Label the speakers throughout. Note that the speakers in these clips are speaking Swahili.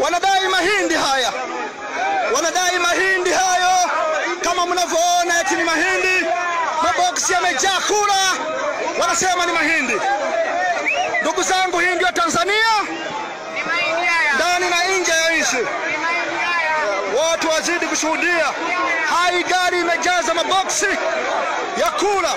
Speaker 1: wanadai mahindi haya. Wanadai mahindi hayo kama mnavyoona eti ni mahindi. Maboksi yamejaa kura. Wanasema ni mahindi. Ndugu zangu, hii ndio Tanzania. Ni mahindi haya. Ndani na nje ya nchi. Watu wazidi kushuhudia. Hai gari imejaza maboksi ya kura.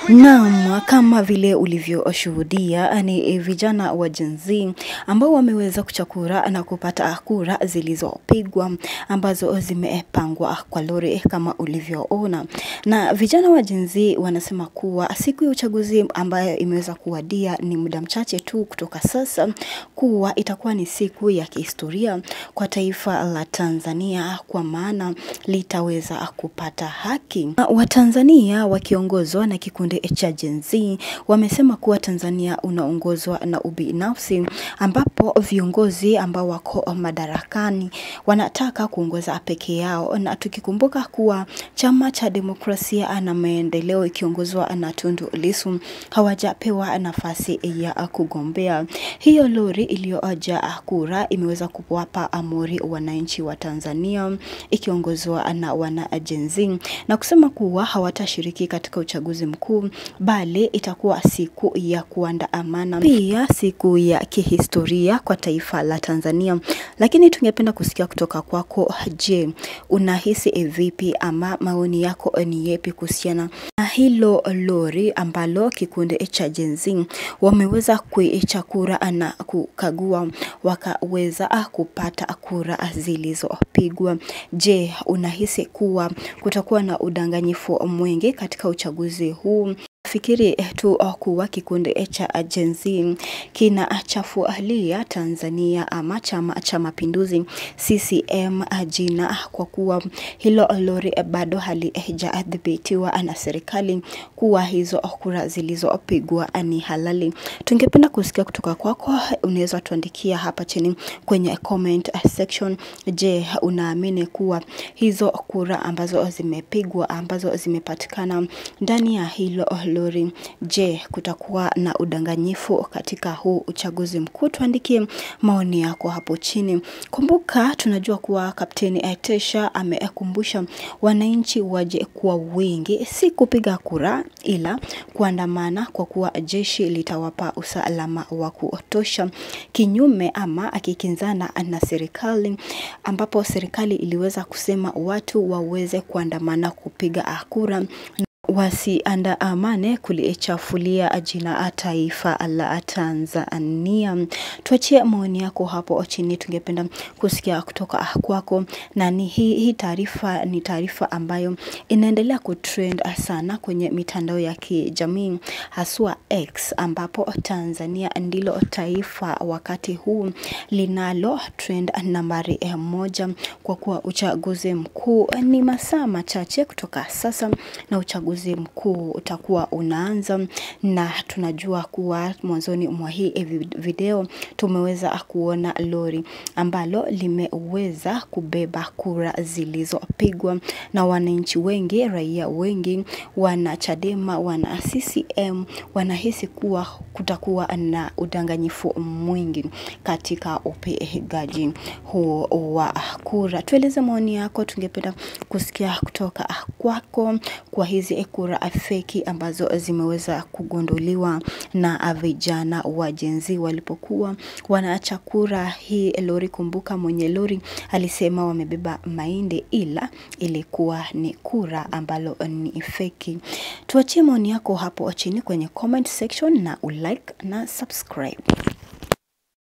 Speaker 2: Naam, kama vile ulivyoshuhudia ni vijana wa Gen Z ambao wameweza kuchakura na kupata kura zilizopigwa ambazo zimepangwa kwa lori kama ulivyoona. Na vijana wa Gen Z wanasema kuwa siku ya uchaguzi ambayo imeweza kuwadia ni muda mchache tu kutoka sasa, kuwa itakuwa ni siku ya kihistoria kwa taifa la Tanzania, kwa maana litaweza kupata haki. Watanzania wakiongozwa na kikundi cha Gen Z wamesema kuwa Tanzania unaongozwa na ubinafsi, ambapo viongozi ambao wako madarakani wanataka kuongoza peke yao. Na tukikumbuka kuwa chama cha demokrasia na maendeleo ikiongozwa na Tundu Lissu hawajapewa nafasi ya kugombea. Hiyo lori iliyojaa kura imeweza kuwapa amuri wananchi wa Tanzania ikiongozwa na wana Gen Z na kusema kuwa hawatashiriki katika uchaguzi mkuu, bali itakuwa siku ya kuandamana, pia siku ya kihistoria kwa taifa la Tanzania. Lakini tungependa kusikia kutoka kwako, je, unahisi vipi ama maoni yako ni yepi kuhusiana na hilo lori ambalo kikundi cha Gen Z wameweza kuichakura na kukagua wakaweza kupata kura zilizopigwa? Je, unahisi kuwa kutakuwa na udanganyifu mwingi katika uchaguzi huu? Fikiri tu kuwa kikundi cha Gen Z kinachafulia Tanzania ama Chama cha Mapinduzi CCM jina, kwa kuwa hilo lori bado halijadhibitiwa na serikali kuwa hizo kura zilizopigwa ni halali. Tungependa kusikia kutoka kwako. Unaweza tuandikia hapa chini kwenye comment section. Je, unaamini kuwa hizo kura ambazo zimepigwa, ambazo zimepatikana ndani ya hilo lori, je, kutakuwa na udanganyifu katika huu uchaguzi mkuu? Tuandikie maoni yako hapo chini. Kumbuka, tunajua kuwa Kapteni Aitesha amekumbusha wananchi waje kwa wingi, si kupiga kura ila kuandamana, kwa kuwa jeshi litawapa usalama wa kutosha, kinyume ama akikinzana na serikali, ambapo serikali iliweza kusema watu waweze kuandamana kupiga kura, wasiandamane kulichafulia jina taifa la Tanzania. Tuachie maoni yako hapo chini, tungependa kusikia kutoka kwako. Na ni hii taarifa ni taarifa ambayo inaendelea kutrend sana kwenye mitandao ya kijamii, haswa X, ambapo Tanzania ndilo taifa wakati huu linalo trend nambari 1, kwa kuwa uchaguzi mkuu ni masaa machache kutoka sasa na uchaguzi mkuu utakuwa unaanza. Na tunajua kuwa mwanzoni mwa hii video tumeweza kuona lori ambalo limeweza kubeba kura zilizopigwa na wananchi wengi, raia wengi, wana Chadema, wana CCM, wanahisi kuwa kutakuwa na udanganyifu mwingi katika upigaji huo wa kura. Tueleze maoni yako, tungependa kusikia kutoka kwako kwa hizi kura feki ambazo zimeweza kugunduliwa na vijana wa Gen Z walipokuwa wanaacha kura hii lori. Kumbuka mwenye lori alisema wamebeba mahindi, ila ilikuwa ni kura ambalo ni feki. Tuachie maoni yako hapo chini kwenye comment section na ulike na subscribe.